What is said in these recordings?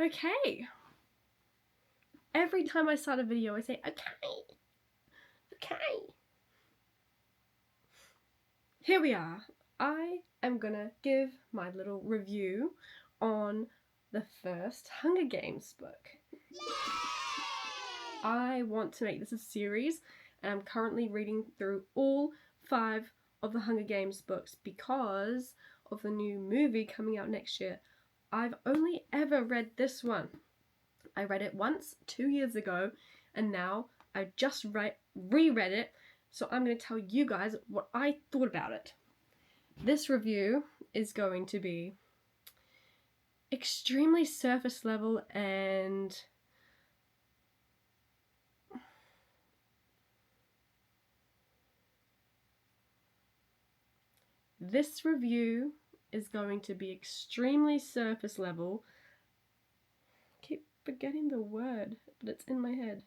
Okay. Every time I start a video, I say, okay. Here we are. I am gonna give my little review on the first Hunger Games book. I want to make this a series, and I'm currently reading through all 5 of the Hunger Games books because of the new movie coming out next year. I've only ever read this one. I read it once 2 years ago, and now I just reread it, so I'm going to tell you guys what I thought about it. This review is going to be extremely surface level and this review is going to be extremely surface level. I keep forgetting the word, but it's in my head.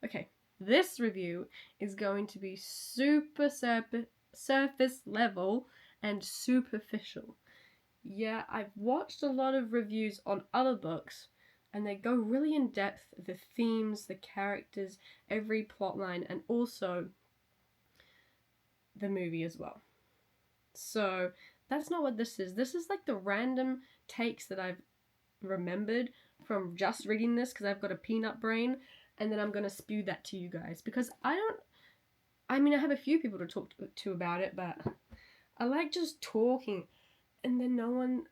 Okay, this review is going to be super surface level and superficial. Yeah, I've watched a lot of reviews on other books, and they go really in depth, the themes, the characters, every plot line, and also the movie as well. So that's not what this is. This is like the random takes that I've remembered from just reading this because I've got a peanut brain, and then I'm going to spew that to you guys because I have a few people to talk to about it, but I like just talking and then no one.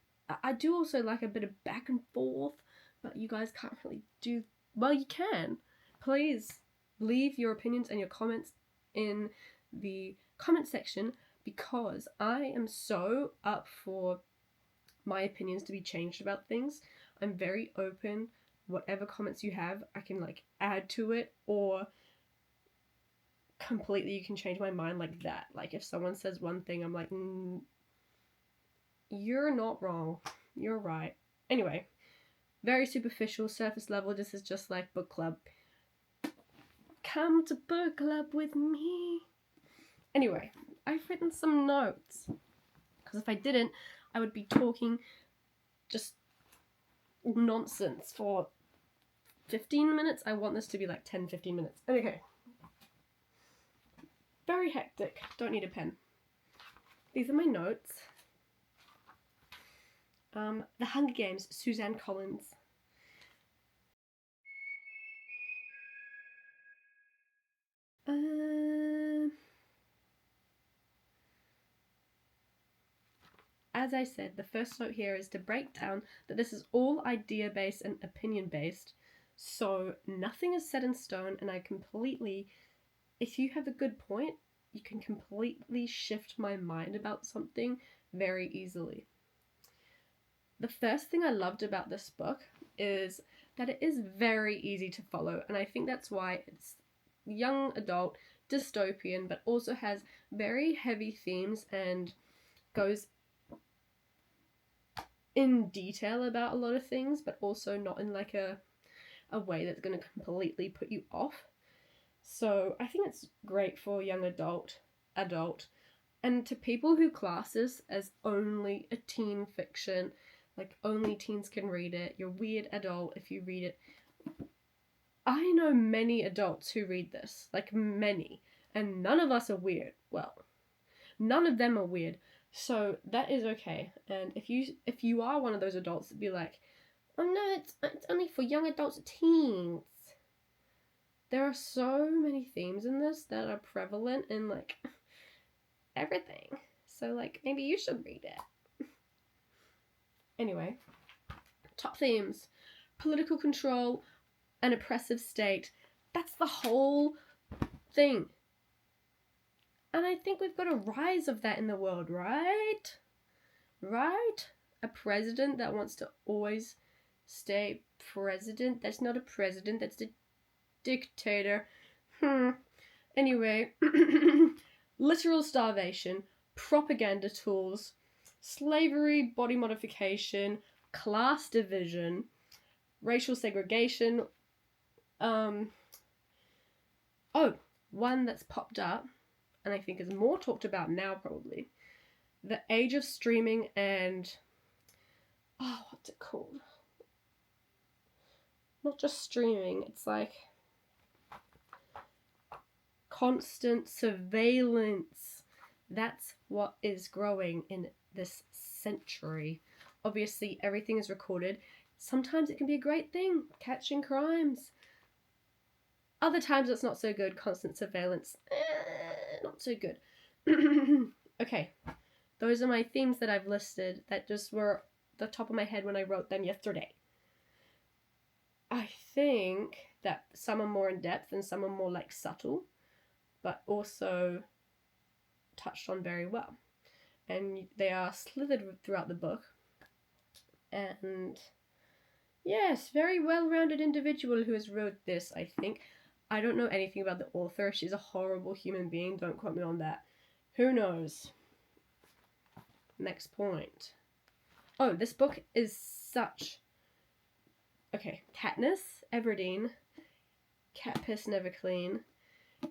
I do also like a bit of back and forth, but you guys can't really do. Well, you can. Please leave your opinions and your comments in the comment section because I am so up for my opinions to be changed about things. I'm very open. Whatever comments you have, I can like add to it, or completely you can change my mind like that. Like if someone says one thing, I'm like, you're not wrong, you're right. Anyway, very superficial, surface level. This is just like book club. Come to book club with me. Anyway, I've written some notes because if I didn't, I would be talking just nonsense for 15 minutes. I want this to be like 10-15 minutes. Okay. Very hectic. Don't need a pen. These are my notes. The Hunger Games, Suzanne Collins. As I said, the first note here is to break down that this is all idea-based and opinion-based, so nothing is set in stone, and if you have a good point, you can completely shift my mind about something very easily. The first thing I loved about this book is that it is very easy to follow, and I think that's why it's young adult, dystopian, but also has very heavy themes and goes in detail about a lot of things, but also not in like a way that's going to completely put you off. So I think it's great for young adult, and to people who class this as only a teen fiction, like only teens can read it, you're weird adult if you read it. I know many adults who read this, like many, and none of us are weird. Well, none of them are weird, so that is okay. And if you are one of those adults that be like, oh no, it's only for young adults, teens. There are so many themes in this that are prevalent in like everything. So like maybe you should read it. Anyway, top themes: political control, an oppressive state. That's the whole thing. And I think we've got a rise of that in the world, right? Right? A president that wants to always stay president. That's not a president, that's a dictator. Anyway, literal starvation, propaganda tools, slavery, body modification, class division, racial segregation. One that's popped up, and I think is more talked about now probably, the age of streaming and, what's it called? not just streaming, it's like constant surveillance. That's what is growing in this century. Obviously, everything is recorded. Sometimes it can be a great thing, catching crimes. Other times it's not so good, constant surveillance. Not so good. Okay, those are my themes that I've listed that just were the top of my head when I wrote them yesterday. I think that some are more in depth and some are more like subtle, but also touched on very well. And they are slithered throughout the book. And yes, very well-rounded individual who has wrote this, I think. I don't know anything about the author. She's a horrible human being. Don't quote me on that. Who knows? Next point. Oh, this book is such... Okay, Katniss Everdeen, cat piss never clean.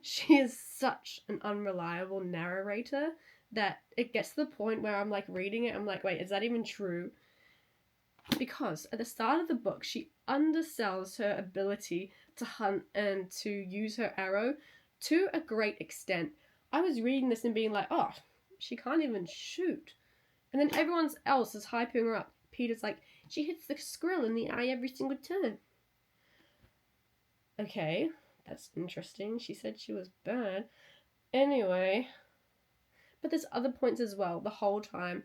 She is such an unreliable narrator that it gets to the point where I'm like reading it, I'm like, wait, is that even true? Because at the start of the book, she undersells her ability to hunt and to use her arrow to a great extent. I was reading this and being like, oh, she can't even shoot. And then everyone else is hyping her up. Peter's like, she hits the squirrel in the eye every single time. Okay, that's interesting. She said she was bad. Anyway, but there's other points as well the whole time.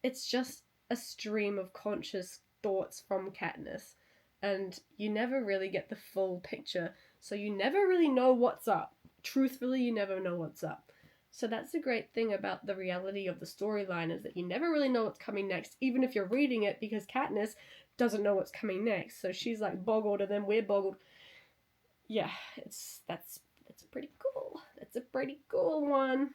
It's just a stream of conscious thoughts from Katniss, and you never really get the full picture, so you never really know what's up. Truthfully, you never know what's up. So that's the great thing about the reality of the storyline, is that you never really know what's coming next, even if you're reading it, because Katniss doesn't know what's coming next. So she's like boggled, and then we're boggled. Yeah, that's pretty cool. That's a pretty cool one.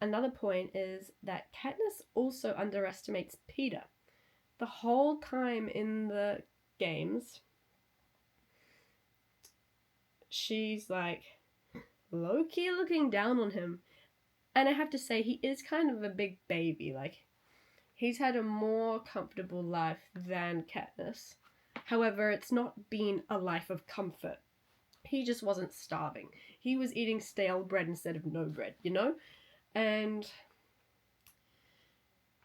Another point is that Katniss also underestimates Peter. The whole time in the games, she's like low-key looking down on him. And I have to say, he is kind of a big baby. Like, he's had a more comfortable life than Katniss. However, it's not been a life of comfort. He just wasn't starving. He was eating stale bread instead of no bread, you know? And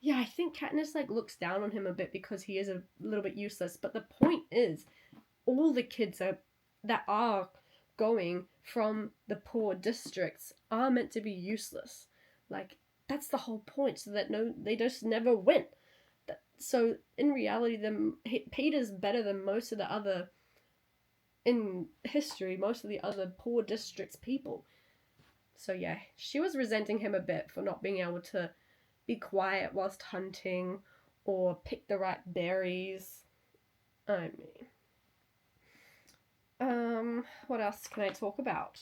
yeah, I think Katniss like looks down on him a bit because he is a little bit useless. But the point is, all the kids that are going from the poor districts are meant to be useless. Like, that's the whole point, so that they just never win. So in reality, Peter's better than most of the other, in history, most of the other poor districts people. So yeah, she was resenting him a bit for not being able to be quiet whilst hunting or pick the right berries. I mean, what else can I talk about?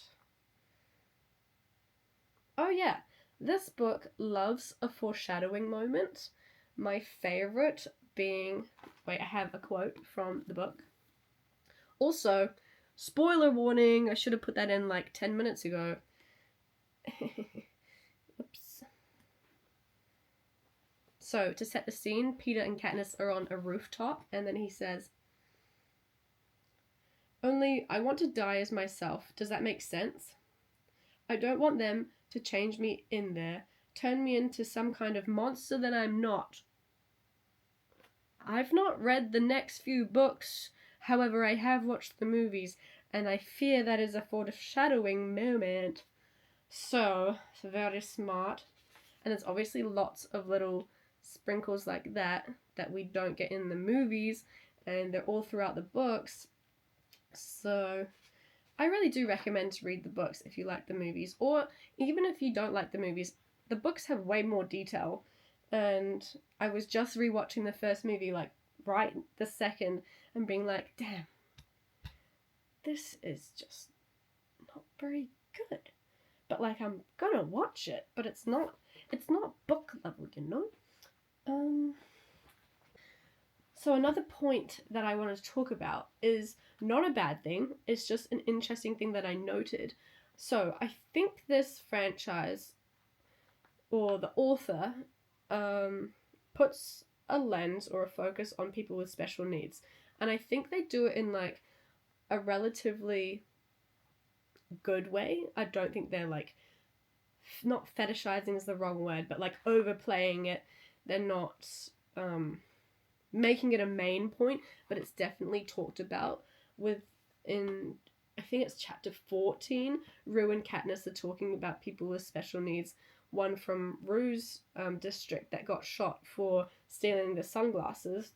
Oh yeah, this book loves a foreshadowing moment. My favorite being, wait, I have a quote from the book. Also, spoiler warning, I should have put that in like 10 minutes ago. Oops. So, to set the scene, Peter and Katniss are on a rooftop, and then he says, "Only I want to die as myself. Does that make sense? I don't want them to change me in there, turn me into some kind of monster that I'm not. I've not read the next few books, however I have watched the movies, and I fear that is a foreshadowing moment." So, it's very smart. And there's obviously lots of little sprinkles like that we don't get in the movies, and they're all throughout the books. So I really do recommend to read the books if you like the movies, or even if you don't like the movies, the books have way more detail. And I was just rewatching the first movie like right the second and being like, damn, this is just not very good. But like, I'm gonna watch it, but it's not book level, you know? So another point that I want to talk about is not a bad thing, it's just an interesting thing that I noted. So I think this franchise, or the author, puts a lens or a focus on people with special needs. And I think they do it in like a relatively good way. I don't think they're like, not fetishizing is the wrong word, but like overplaying it. They're not making it a main point, but it's definitely talked about within, I think it's chapter 14. Rue and Katniss are talking about people with special needs. One from Rue's district that got shot for stealing the sunglasses,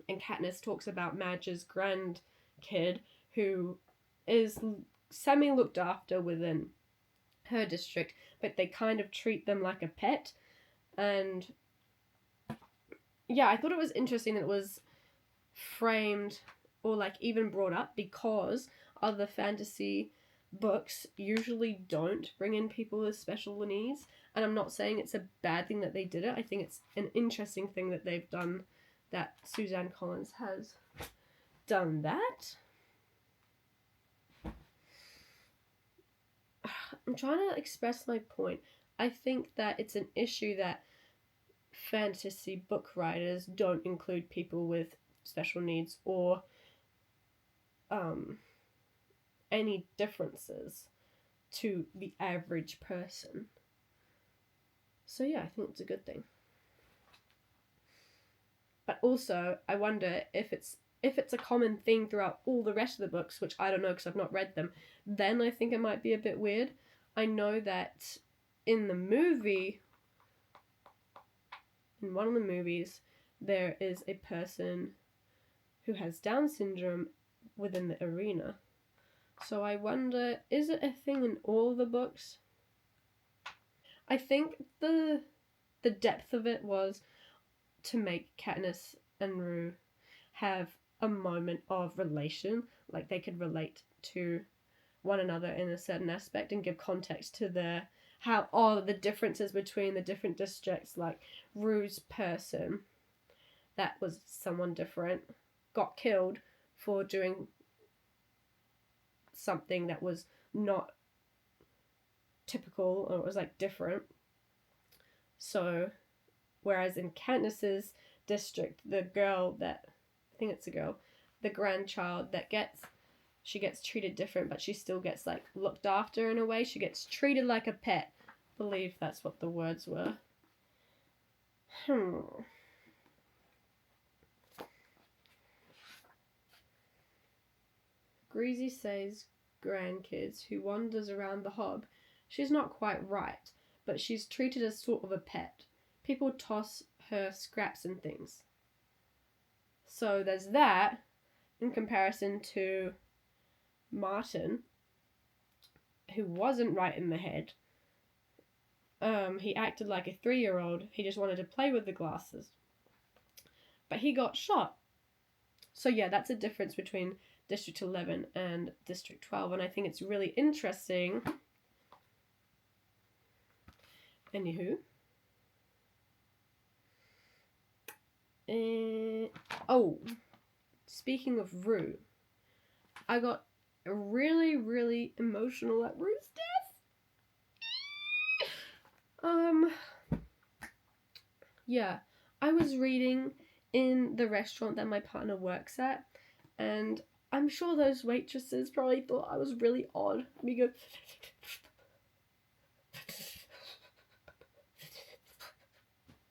and Katniss talks about Madge's grandkid who is semi looked after within her district, but they kind of treat them like a pet. And yeah, I thought it was interesting that it was framed or like even brought up, because other fantasy books usually don't bring in people with special needs. And I'm not saying it's a bad thing that they did it. I think it's an interesting thing that they've done, that Suzanne Collins has done that. I'm trying to express my point. I think that it's an issue that fantasy book writers don't include people with special needs or any differences to the average person. So yeah, I think it's a good thing. But also, I wonder if it's a common thing throughout all the rest of the books, which I don't know because I've not read them, then I think it might be a bit weird. I know that in the movie, in one of the movies, there is a person who has Down syndrome within the arena. So I wonder, is it a thing in all the books? I think the depth of it was to make Katniss and Rue have a moment of relation, like they could relate to one another in a certain aspect and give context to the differences between the different districts. Like Rue's person, that was someone different, got killed for doing something that was not typical, or it was like different. So whereas in Katniss's district, the girl that, I think it's a girl, the grandchild that she gets treated different, but she still gets like looked after in a way. She gets treated like a pet. I believe that's what the words were. Greasy says grandkids who wanders around the hob. She's not quite right, but she's treated as sort of a pet. People toss her scraps and things. So there's that in comparison to Martin, who wasn't right in the head. He acted like a 3-year-old. He just wanted to play with the glasses. But he got shot. So yeah, that's a difference between District 11 and District 12, and I think it's really interesting. Anywho. Speaking of Rue, I got really, really emotional at Rue's death. Yeah, I was reading in the restaurant that my partner works at, and I'm sure those waitresses probably thought I was really odd. Me go,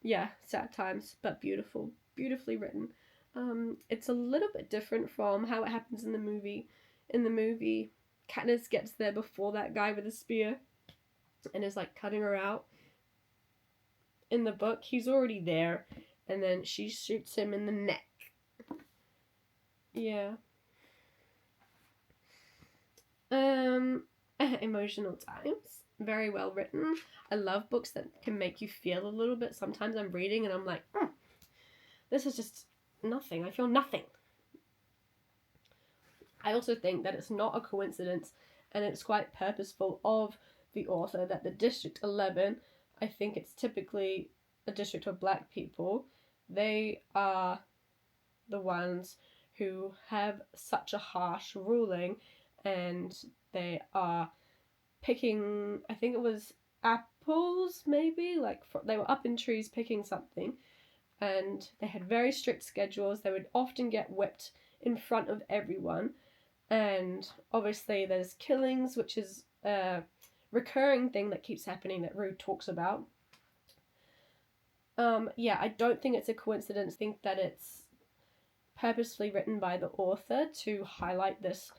yeah, sad times, but beautiful, beautifully written. It's a little bit different from how it happens in the movie. In the movie, Katniss gets there before that guy with the spear and is like cutting her out. In the book, he's already there, and then she shoots him in the neck. Yeah. Emotional times. Very well written. I love books that can make you feel a little bit. Sometimes I'm reading and I'm like, this is just nothing. I feel nothing. I also think that it's not a coincidence, and it's quite purposeful of the author, that the District 11, I think it's typically a district of black people. They are the ones who have such a harsh ruling, and they are picking, I think it was apples, maybe, like they were up in trees picking something, and they had very strict schedules. They would often get whipped in front of everyone. And obviously there's killings, which is a recurring thing that keeps happening that Rue talks about. Yeah, I don't think it's a coincidence. I think that it's purposefully written by the author to highlight this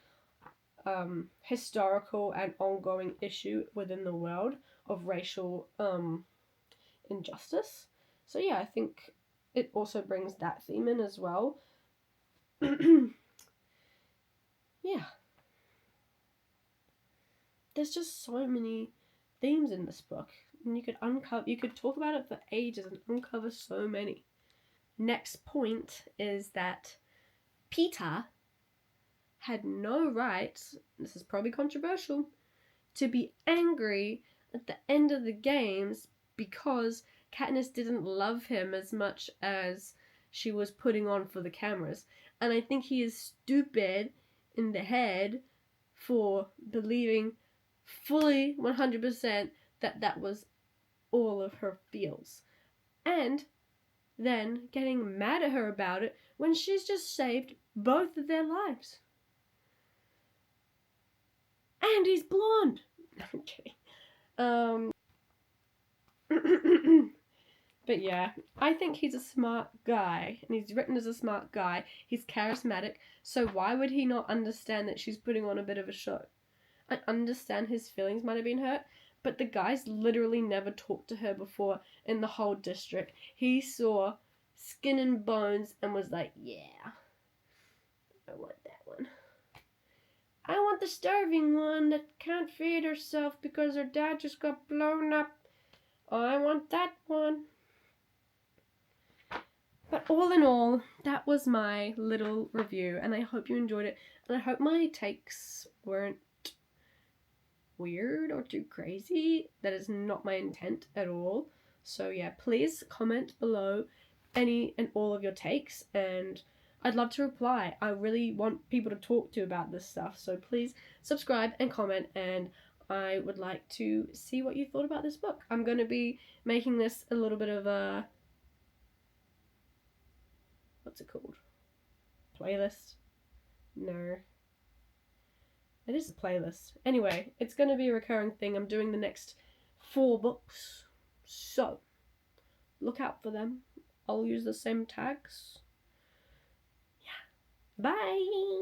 historical and ongoing issue within the world of racial injustice. So yeah, I think it also brings that theme in as well. Yeah. There's just so many themes in this book. And you could talk about it for ages and uncover so many. Next point is that Peter had no right, this is probably controversial, to be angry at the end of the games because Katniss didn't love him as much as she was putting on for the cameras. And I think he is stupid in the head for believing fully 100% that that was all of her feels. And then getting mad at her about it when she's just saved both of their lives. And he's blonde. I'm kidding. But yeah, I think he's a smart guy, and he's written as a smart guy. He's charismatic, so why would he not understand that she's putting on a bit of a show? I understand his feelings might have been hurt, but the guy's literally never talked to her before in the whole district. He saw skin and bones and was like, yeah, I want that one. I want the starving one that can't feed herself because her dad just got blown up. I want that one. But all in all, that was my little review, and I hope you enjoyed it. And I hope my takes weren't weird or too crazy. That is not my intent at all. So yeah, please comment below any and all of your takes, and I'd love to reply. I really want people to talk to about this stuff, so please subscribe and comment, and I would like to see what you thought about this book. I'm going to be making this a little bit of a, what's it called? Playlist? No. It is a playlist. Anyway, it's going to be a recurring thing. I'm doing the next 4 books. So, look out for them. I'll use the same tags. Yeah. Bye!